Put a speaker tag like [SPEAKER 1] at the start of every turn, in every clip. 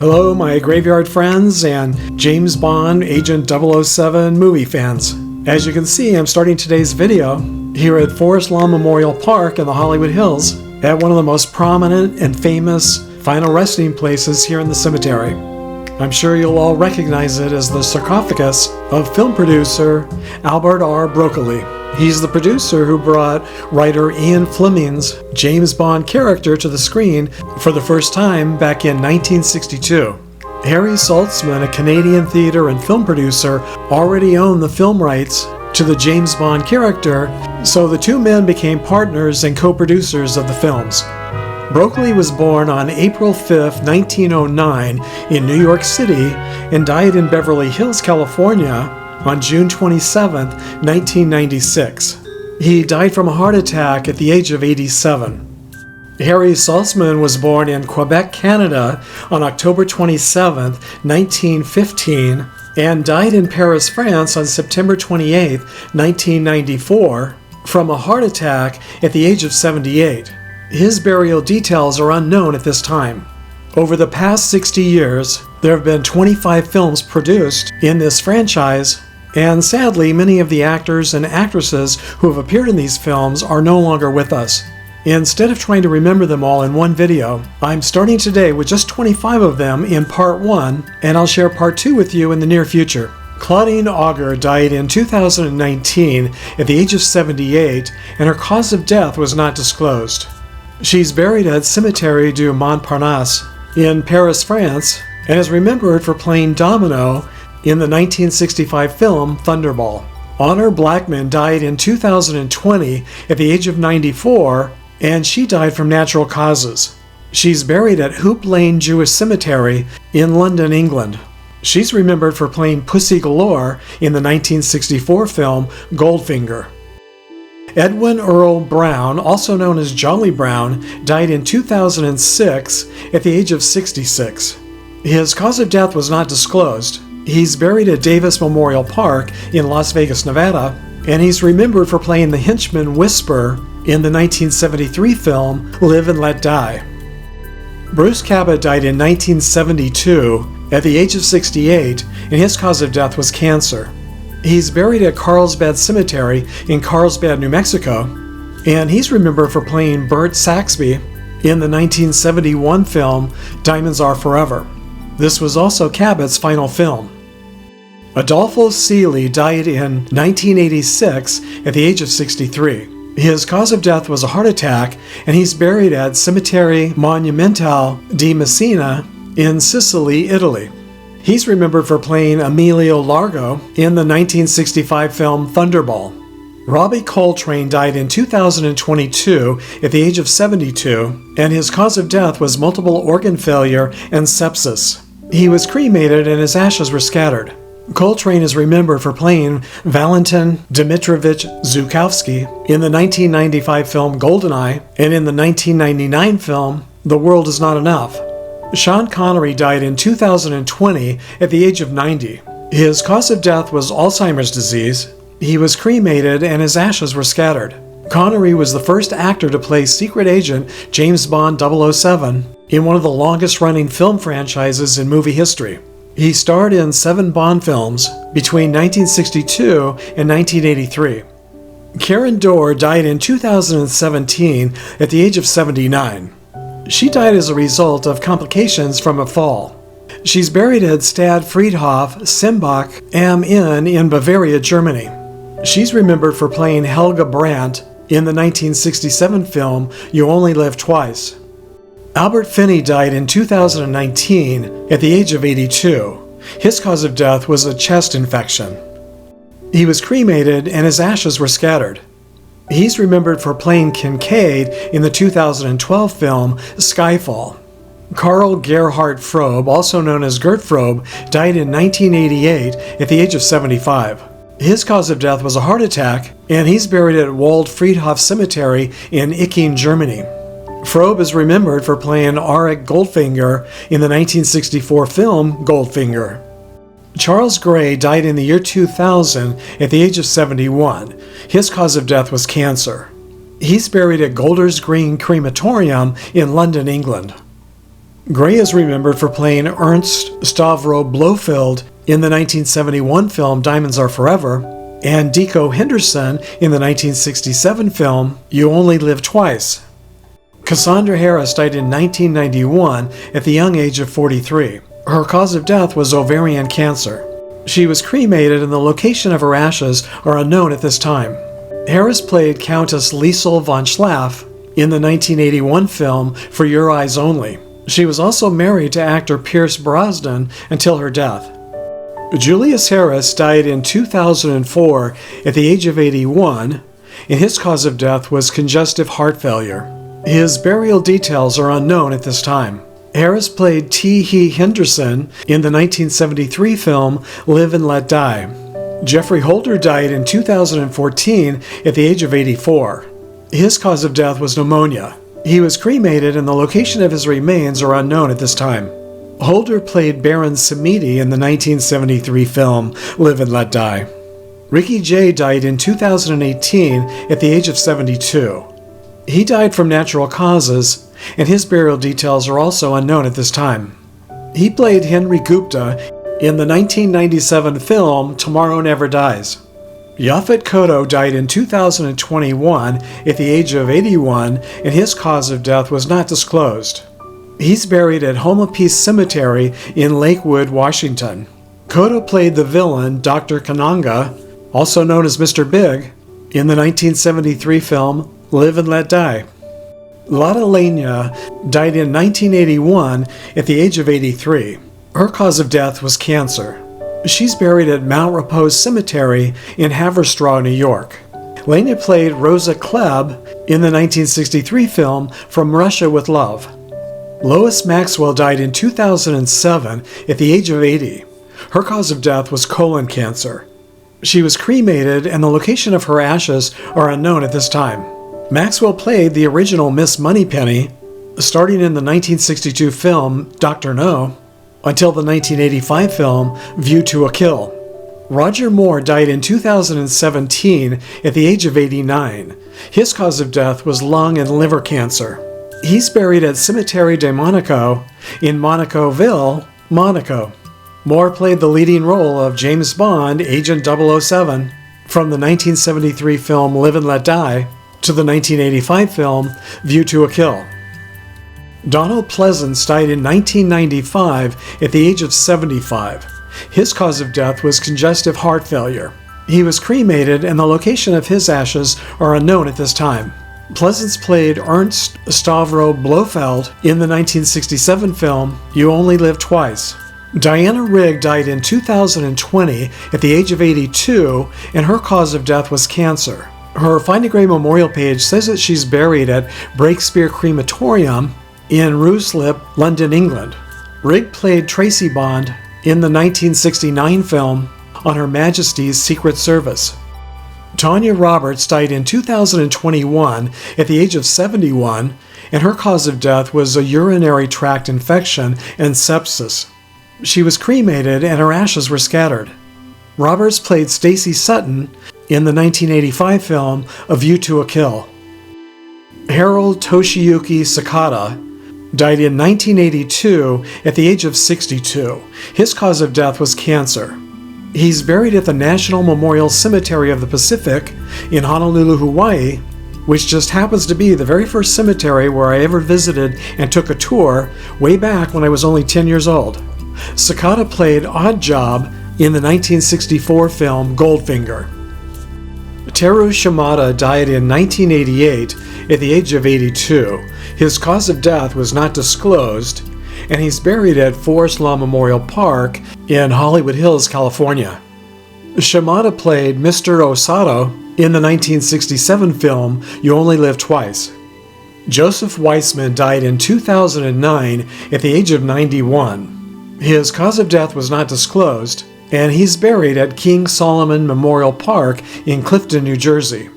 [SPEAKER 1] Hello, my graveyard friends and James Bond Agent 007 movie fans. As you can see, I'm starting today's video here at Forest Lawn Memorial Park in the Hollywood Hills at one of the most prominent and famous final resting places here in the cemetery. I'm sure you'll all recognize it as the sarcophagus of film producer Albert R. Broccoli. He's the producer who brought writer Ian Fleming's James Bond character to the screen for the first time back in 1962. Harry Saltzman, a Canadian theater and film producer, already owned the film rights to the James Bond character, so the two men became partners and co-producers of the films. Broccoli was born on April 5, 1909 in New York City and died in Beverly Hills, California on June 27, 1996. He died from a heart attack at the age of 87. Harry Saltzman was born in Quebec, Canada on October 27, 1915, and died in Paris, France on September 28, 1994, from a heart attack at the age of 78. His burial details are unknown at this time. Over the past 60 years, there have been 25 films produced in this franchise, and sadly, many of the actors and actresses who have appeared in these films are no longer with us. Instead of trying to remember them all in one video, I'm starting today with just 25 of them in part 1, and I'll share part 2 with you in the near future. Claudine Auger died in 2019 at the age of 78, and her cause of death was not disclosed. She's buried at Cimetière du Montparnasse in Paris, France, and is remembered for playing Domino in the 1965 film Thunderball. Honor Blackman died in 2020 at the age of 94, and she died from natural causes. She's buried at Hoop Lane Jewish Cemetery in London, England. She's remembered for playing Pussy Galore in the 1964 film Goldfinger. Edwin Earl Brown, also known as Jolly Brown, died in 2006 at the age of 66. His cause of death was not disclosed. He's buried at Davis Memorial Park in Las Vegas, Nevada, and he's remembered for playing the henchman Whisper in the 1973 film Live and Let Die. Bruce Cabot died in 1972 at the age of 68, and his cause of death was cancer. He's buried at Carlsbad Cemetery in Carlsbad, New Mexico, and he's remembered for playing Bert Saxby in the 1971 film Diamonds Are Forever. This was also Cabot's final film. Adolfo Seeley died in 1986 at the age of 63. His cause of death was a heart attack, and he's buried at Cimitero Monumentale di Messina in Sicily, Italy. He's remembered for playing Emilio Largo in the 1965 film Thunderball. Robbie Coltrane died in 2022 at the age of 72, and his cause of death was multiple organ failure and sepsis. He was cremated and his ashes were scattered. Coltrane is remembered for playing Valentin Dmitrovich Zhukovsky in the 1995 film Goldeneye and in the 1999 film The World Is Not Enough. Sean Connery died in 2020 at the age of 90. His cause of death was Alzheimer's disease. He was cremated and his ashes were scattered. Connery was the first actor to play secret agent James Bond 007 in one of the longest-running film franchises in movie history. He starred in 7 Bond films between 1962 and 1983. Karen Dorr died in 2017 at the age of 79. She died as a result of complications from a fall. She's buried at Stad Friedhof Simbach am Inn in Bavaria, Germany. She's remembered for playing Helga Brandt in the 1967 film You Only Live Twice. Albert Finney died in 2019 at the age of 82. His cause of death was a chest infection. He was cremated and his ashes were scattered. He's remembered for playing Kincaid in the 2012 film Skyfall. Karl Gerhard Frobe, also known as Gert Frobe, died in 1988 at the age of 75. His cause of death was a heart attack, and he's buried at Waldfriedhof Cemetery in Icking, Germany. Frobe is remembered for playing Auric Goldfinger in the 1964 film Goldfinger. Charles Gray died in the year 2000 at the age of 71. His cause of death was cancer. He's buried at Golders Green Crematorium in London, England. Gray is remembered for playing Ernst Stavro Blofeld in the 1971 film Diamonds Are Forever, and Deco Henderson in the 1967 film You Only Live Twice. Cassandra Harris died in 1991 at the young age of 43. Her cause of death was ovarian cancer. She was cremated and the location of her ashes are unknown at this time. Harris played Countess Liesel von Schlaff in the 1981 film For Your Eyes Only. She was also married to actor Pierce Brosnan until her death. Julius Harris died in 2004 at the age of 81, and his cause of death was congestive heart failure. His burial details are unknown at this time. Harris played T. He Henderson in the 1973 film Live and Let Die. Jeffrey Holder died in 2014 at the age of 84. His cause of death was pneumonia. He was cremated and the location of his remains are unknown at this time. Holder played Baron Samedi in the 1973 film Live and Let Die. Ricky Jay died in 2018 at the age of 72. He died from natural causes, and his burial details are also unknown at this time. He played Henry Gupta in the 1997 film Tomorrow Never Dies. Yaphet Kotto died in 2021 at the age of 81, and his cause of death was not disclosed. He's buried at Home of Peace Cemetery in Lakewood, Washington. Kotto played the villain Dr. Kananga, also known as Mr. Big, in the 1973 film Live and Let Die. Lotte Lenya died in 1981 at the age of 83. Her cause of death was cancer. She's buried at Mount Repose Cemetery in Haverstraw, New York. Lenya played Rosa Klebb in the 1963 film From Russia with Love. Lois Maxwell died in 2007 at the age of 80. Her cause of death was colon cancer. She was cremated and the location of her ashes are unknown at this time. Maxwell played the original Miss Moneypenny, starting in the 1962 film Dr. No, until the 1985 film View to a Kill. Roger Moore died in 2017 at the age of 89. His cause of death was lung and liver cancer. He's buried at Cemetery de Monaco in Monacoville, Monaco. Moore played the leading role of James Bond, Agent 007, from the 1973 film Live and Let Die to the 1985 film View to a Kill. Donald Pleasance died in 1995 at the age of 75. His cause of death was congestive heart failure. He was cremated and the location of his ashes are unknown at this time. Pleasance played Ernst Stavro Blofeld in the 1967 film You Only Live Twice. Diana Rigg died in 2020 at the age of 82 and her cause of death was cancer. Her Find a Grave memorial page says that she's buried at Breakspear Crematorium in Ruislip, London, England. Rigg played Tracy Bond in the 1969 film On Her Majesty's Secret Service. Tanya Roberts died in 2021 at the age of 71, and her cause of death was a urinary tract infection and sepsis. She was cremated and her ashes were scattered. Roberts played Stacy Sutton in the 1985 film A View to a Kill. Harold Toshiyuki Sakata died in 1982 at the age of 62. His cause of death was cancer. He's buried at the National Memorial Cemetery of the Pacific in Honolulu, Hawaii, which just happens to be the very first cemetery where I ever visited and took a tour way back when I was only 10 years old. Sakata played Odd Job in the 1964 film Goldfinger. Teru Shimada died in 1988 at the age of 82. His cause of death was not disclosed, and he's buried at Forest Lawn Memorial Park in Hollywood Hills, California. Shimada played Mr. Osato in the 1967 film You Only Live Twice. Joseph Weissman died in 2009 at the age of 91. His cause of death was not disclosed, and he's buried at King Solomon Memorial Park in Clifton, New Jersey.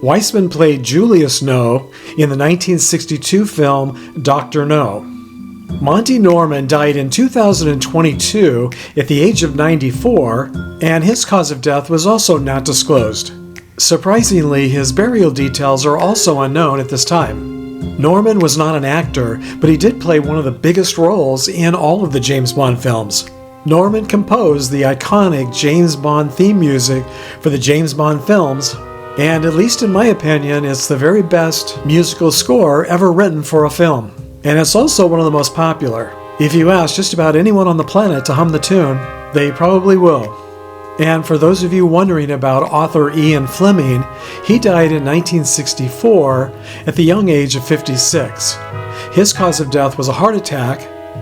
[SPEAKER 1] Weissman played Julius No in the 1962 film Dr. No. Monty Norman died in 2022 at the age of 94, and his cause of death was also not disclosed. Surprisingly, his burial details are also unknown at this time. Norman was not an actor, but he did play one of the biggest roles in all of the James Bond films. Norman composed the iconic James Bond theme music for the James Bond films, and at least in my opinion, it's the very best musical score ever written for a film. And it's also one of the most popular. If you ask just about anyone on the planet to hum the tune, they probably will. And for those of you wondering about author Ian Fleming, he died in 1964 at the young age of 56. His cause of death was a heart attack,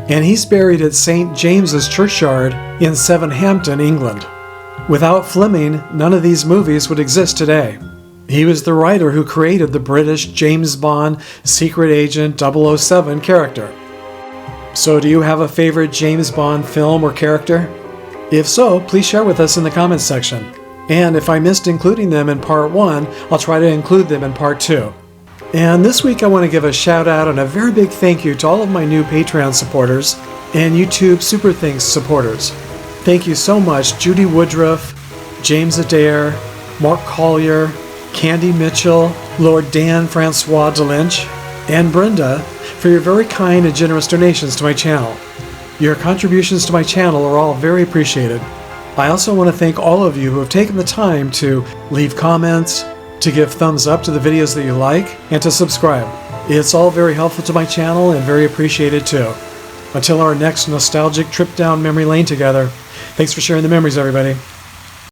[SPEAKER 1] and he's buried at St. James's Churchyard in Southampton, England. Without Fleming, none of these movies would exist today. He was the writer who created the British James Bond Secret Agent 007 character. So do you have a favorite James Bond film or character? If so, please share with us in the comments section. And if I missed including them in part 1, I'll try to include them in part 2. And this week I want to give a shout out and a very big thank you to all of my new Patreon supporters and YouTube Super Thanks supporters. Thank you so much Judy Woodruff, James Adair, Mark Collier, Candy Mitchell, Lord Dan Francois DeLynch, and Brenda for your very kind and generous donations to my channel. Your contributions to my channel are all very appreciated. I also want to thank all of you who have taken the time to leave comments, to give thumbs up to the videos that you like, and to subscribe. It's all very helpful to my channel and very appreciated too. Until our next nostalgic trip down memory lane together, thanks for sharing the memories, everybody.